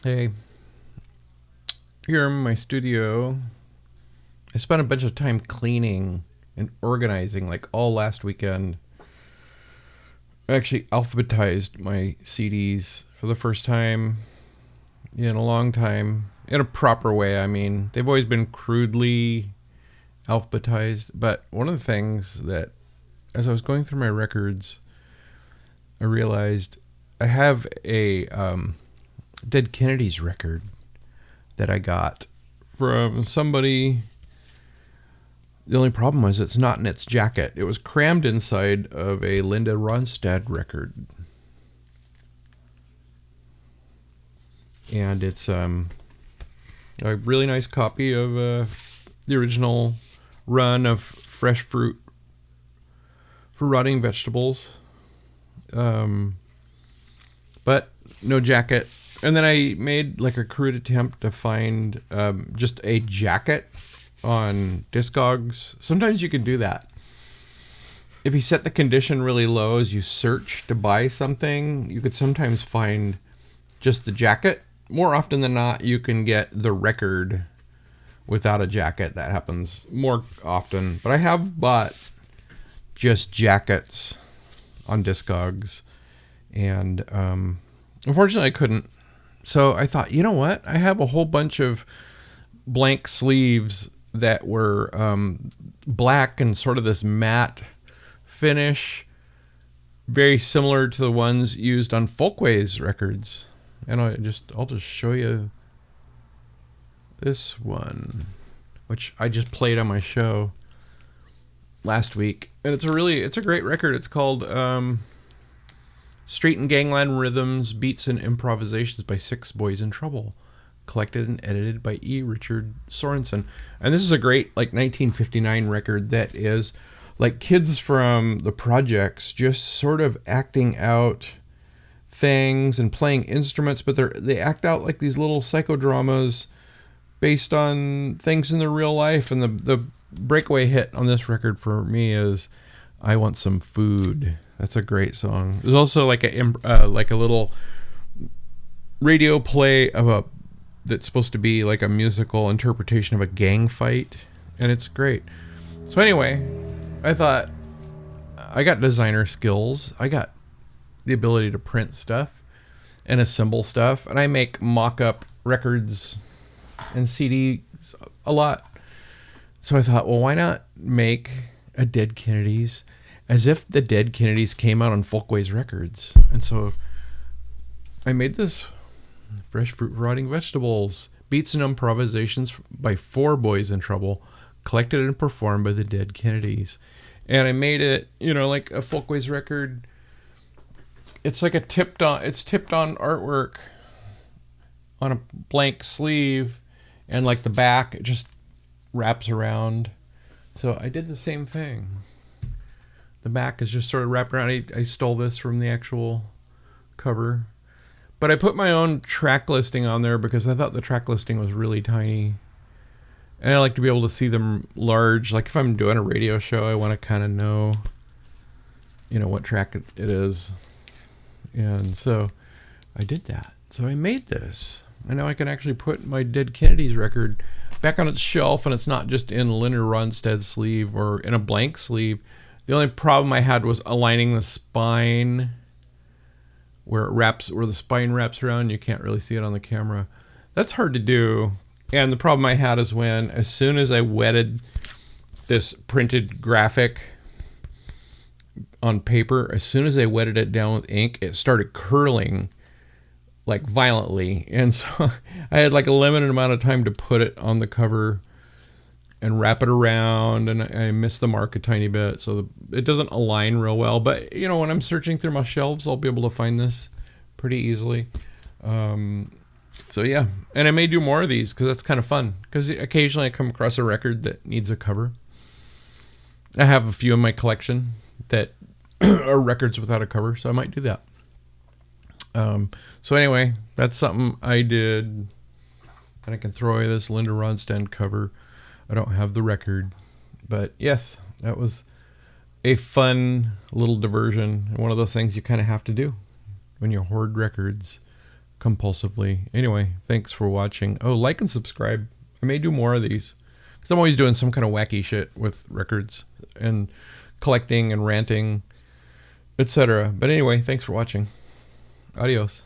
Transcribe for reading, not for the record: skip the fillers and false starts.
Hey, here in my studio, I spent a bunch of time cleaning and organizing like all last weekend. I actually alphabetized my CDs for the first time in a long time in a proper way. I mean, they've always been crudely alphabetized, but one of the things that as I was going through my records, I realized I have a Dead Kennedys record that I got from somebody. The only problem was it's not in its jacket. It was crammed inside of a Linda Ronstadt record. And it's a really nice copy of the original run of Fresh Fruit for Rotting Vegetables. But no jacket. And then I made like a crude attempt to find just a jacket on Discogs. Sometimes you can do that. If you set the condition really low as you search to buy something, you could sometimes find just the jacket. More often than not, you can get the record without a jacket. That happens more often. But I have bought just jackets on Discogs. And unfortunately, I couldn't. So I thought, you know what? I have a whole bunch of blank sleeves that were black and sort of this matte finish, very similar to the ones used on Folkways Records. And I'll just show you this one, which I just played on my show last week, and it's a great record. It's called Street and Gangland Rhythms, Beats and Improvisations by Six Boys in Trouble, collected and edited by E. Richard Sorensen. And this is a great like 1959 record that is like kids from the projects just sort of acting out things and playing instruments, but they act out like these little psychodramas based on things in their real life. And the breakaway hit on this record for me is I Want Some Food. That's a great song. There's also like a little radio play of that's supposed to be like a musical interpretation of a gang fight, and it's great. So anyway, I thought I got designer skills. I got the ability to print stuff and assemble stuff, and I make mock-up records and CDs a lot. So I thought, well, why not make a Dead Kennedys as if the Dead Kennedys came out on Folkways Records? And so I made this Fresh Fruit for Rotting Vegetables, Beats and Improvisations by Four Boys in Trouble, collected and performed by the Dead Kennedys. And I made it, like a Folkways record. It's like tipped on artwork on a blank sleeve, and like the back, it just wraps around. So I did the same thing. The back is just sort of wrapped around. I stole this from the actual cover. But I put my own track listing on there because I thought the track listing was really tiny. And I like to be able to see them large. Like if I'm doing a radio show, I want to kind of know, what track it is. And so I did that. So I made this. And now I can actually put my Dead Kennedys record back on its shelf, and it's not just in Linda Ronstadt's sleeve or in a blank sleeve. The only problem I had was aligning the spine where the spine wraps around. You can't really see it on the camera. That's hard to do. And the problem I had is as soon as I wetted this printed graphic on paper, as soon as I wetted it down with ink, it started curling like violently. And so I had like a limited amount of time to put it on the cover and wrap it around, and I missed the mark a tiny bit, so it doesn't align real well. But when I'm searching through my shelves, I'll be able to find this pretty easily. So yeah, and I may do more of these because that's kind of fun, because occasionally I come across a record that needs a cover. I have a few in my collection that are records without a cover, so I might do that. So anyway, that's something I did, and I can throw away this Linda Ronstadt cover. I don't have the record, but yes, that was a fun little diversion. One of those things you kind of have to do when you hoard records. compulsively. Anyway, thanks for watching. Oh, like and subscribe. I may do more of these because I'm always doing some kind of wacky shit with records and collecting and ranting, etc. But anyway, thanks for watching. Adios.